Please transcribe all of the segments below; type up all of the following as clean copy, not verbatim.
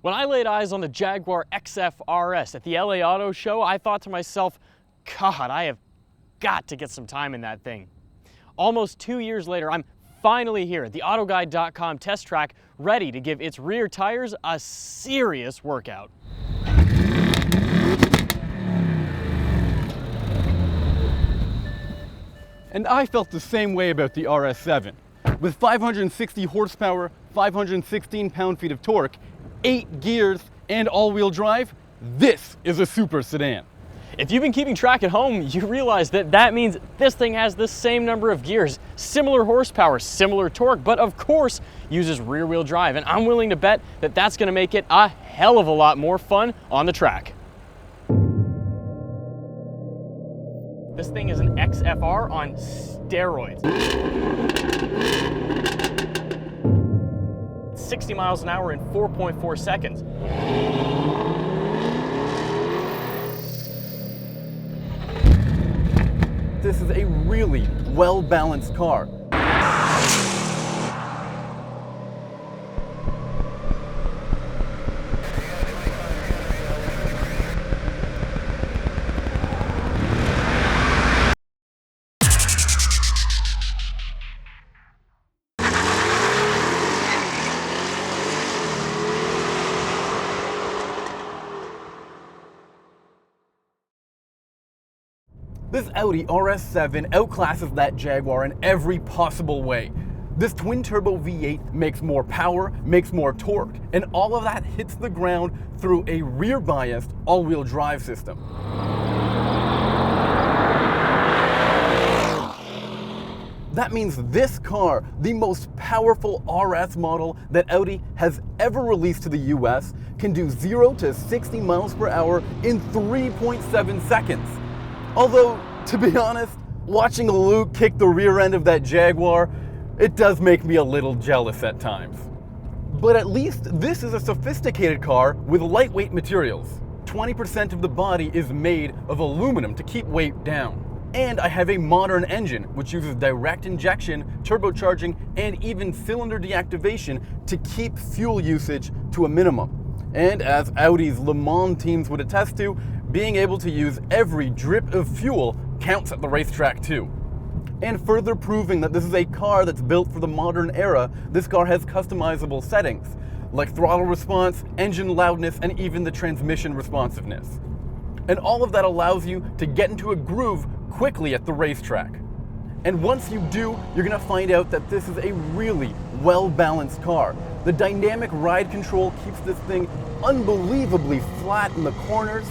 When I laid eyes on the Jaguar XFR-S at the LA Auto Show, I thought to myself, God, I have got to get some time in that thing. Almost 2 years later, I'm finally here at the AutoGuide.com test track, ready to give its rear tires a serious workout. And I felt the same way about the RS7. With 560 horsepower, 516 pound-feet of torque, 8 gears, and all-wheel drive, this is a super sedan. If you've been keeping track at home, you realize that that means this thing has the same number of gears, similar horsepower, similar torque, but of course uses rear-wheel drive, and I'm willing to bet that that's going to make it a hell of a lot more fun on the track. This thing is an XFR on steroids. 60 miles an hour in 4.4 seconds. This is a really well-balanced car. This Audi RS7 outclasses that Jaguar in every possible way. This twin-turbo V8 makes more power, makes more torque, and all of that hits the ground through a rear-biased all-wheel drive system. That means this car, the most powerful RS model that Audi has ever released to the US, can do 0 to 60 miles per hour in 3.7 seconds. Although, to be honest, watching Luke kick the rear end of that Jaguar, it does make me a little jealous at times. But at least this is a sophisticated car with lightweight materials. 20% of the body is made of aluminum to keep weight down. And I have a modern engine, which uses direct injection, turbocharging, and even cylinder deactivation to keep fuel usage to a minimum. And as Audi's Le Mans teams would attest to, being able to use every drip of fuel counts at the racetrack too. And further proving that this is a car that's built for the modern era, this car has customizable settings, like throttle response, engine loudness, and even the transmission responsiveness. And all of that allows you to get into a groove quickly at the racetrack. And once you do, you're gonna find out that this is a really well-balanced car. The dynamic ride control keeps this thing unbelievably flat in the corners.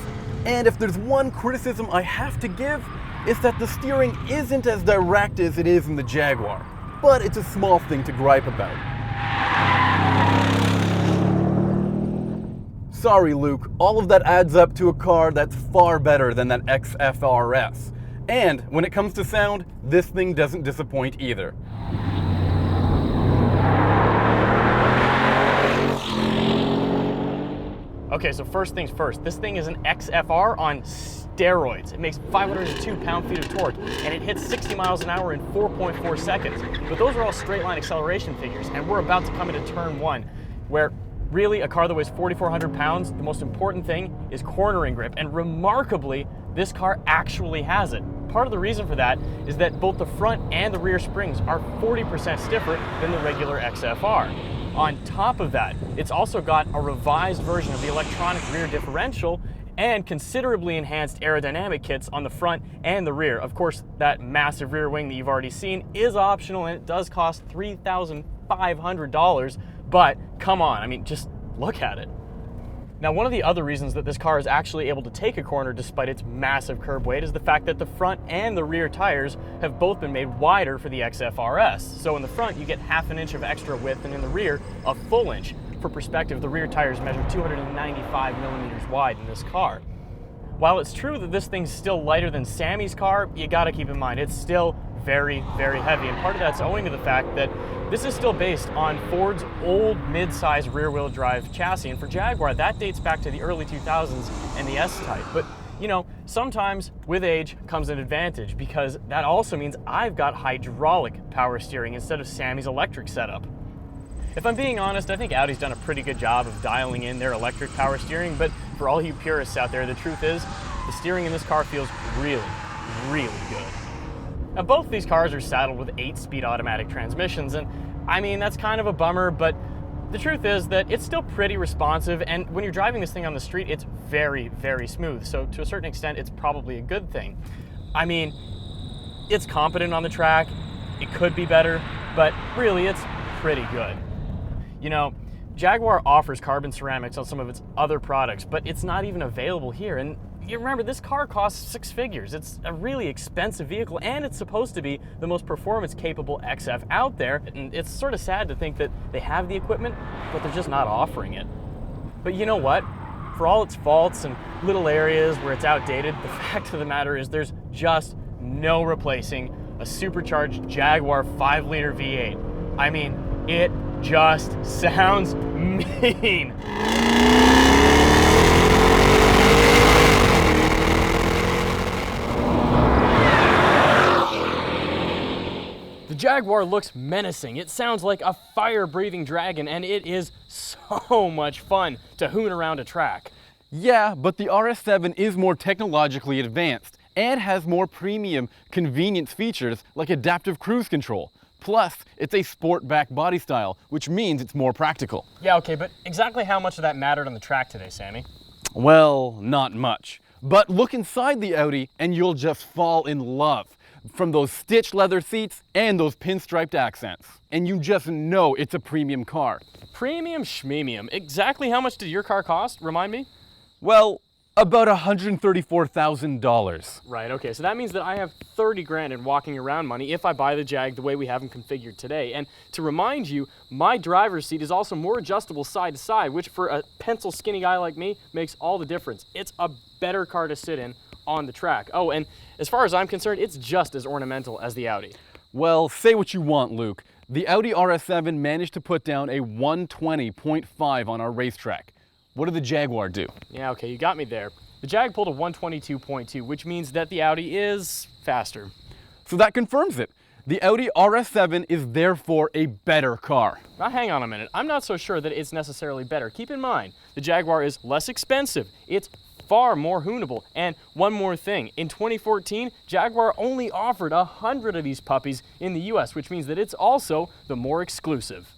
And if there's one criticism I have to give, it's that the steering isn't as direct as it is in the Jaguar. But it's a small thing to gripe about. Sorry, Luke, all of that adds up to a car that's far better than that XFR-S. And when it comes to sound, this thing doesn't disappoint either. Okay, so first things first, this thing is an XFR on steroids. It makes 502 pound-feet of torque, and it hits 60 miles an hour in 4.4 seconds. But those are all straight line acceleration figures, and we're about to come into turn one, where really a car that weighs 4,400 pounds, the most important thing is cornering grip, and remarkably, this car actually has it. Part of the reason for that is that both the front and the rear springs are 40% stiffer than the regular XFR. On top of that, it's also got a revised version of the electronic rear differential and considerably enhanced aerodynamic kits on the front and the rear. Of course, that massive rear wing that you've already seen is optional, and it does cost $3,500, but come on, I mean, just look at it. Now, one of the other reasons that this car is actually able to take a corner despite its massive curb weight is the fact that the front and the rear tires have both been made wider for the XFR-S. So in the front, you get ½ inch of extra width, and in the rear, a full inch. For perspective, the rear tires measure 295 millimeters wide in this car. While it's true that this thing's still lighter than Sammy's car, you gotta keep in mind, it's still very, very heavy. And part of that's owing to the fact that this is still based on Ford's old mid-size rear-wheel drive chassis. And for Jaguar, that dates back to the early 2000s and the S-Type. But you know, sometimes with age comes an advantage, because that also means I've got hydraulic power steering instead of Sammy's electric setup. If I'm being honest, I think Audi's done a pretty good job of dialing in their electric power steering, but for all you purists out there, the truth is, the steering in this car feels really, really good. Now, both these cars are saddled with 8-speed automatic transmissions, and I mean, that's kind of a bummer, but the truth is that it's still pretty responsive, and when you're driving this thing on the street, it's very, very smooth. So to a certain extent, it's probably a good thing. I mean, it's competent on the track. It could be better, but really, it's pretty good. You know, Jaguar offers carbon ceramics on some of its other products, but it's not even available here. And you remember, this car costs 6 figures. It's a really expensive vehicle, and it's supposed to be the most performance-capable XF out there. And it's sort of sad to think that they have the equipment, but they're just not offering it. But you know what? For all its faults and little areas where it's outdated, the fact of the matter is there's just no replacing a supercharged Jaguar 5-liter V8. I mean, it just sounds mean. The Jaguar looks menacing. It sounds like a fire-breathing dragon, and it is so much fun to hoon around a track. Yeah, but the RS7 is more technologically advanced and has more premium convenience features like adaptive cruise control. Plus, it's a sport-back body style, which means it's more practical. Yeah, okay, but exactly how much of that mattered on the track today, Sammy? Well, not much. But look inside the Audi and you'll just fall in love. From those stitched leather seats and those pinstriped accents. And you just know it's a premium car. Premium schmemium. Exactly how much did your car cost? Remind me? Well, about $134,000. Right, okay, so that means that I have 30 grand in walking around money if I buy the Jag the way we have them configured today. And to remind you, my driver's seat is also more adjustable side to side, which for a pencil skinny guy like me makes all the difference. It's a better car to sit in on the track. Oh, and as far as I'm concerned, it's just as ornamental as the Audi. Well, say what you want, Luke. The Audi RS7 managed to put down a 120.5 on our racetrack. What did the Jaguar do? Yeah, okay, you got me there. The Jag pulled a 122.2, which means that the Audi is faster. So that confirms it. The Audi RS7 is therefore a better car. Now hang on a minute, I'm not so sure that it's necessarily better. Keep in mind, the Jaguar is less expensive, it's far more hoonable, and one more thing, in 2014, Jaguar only offered 100 of these puppies in the US, which means that it's also the more exclusive.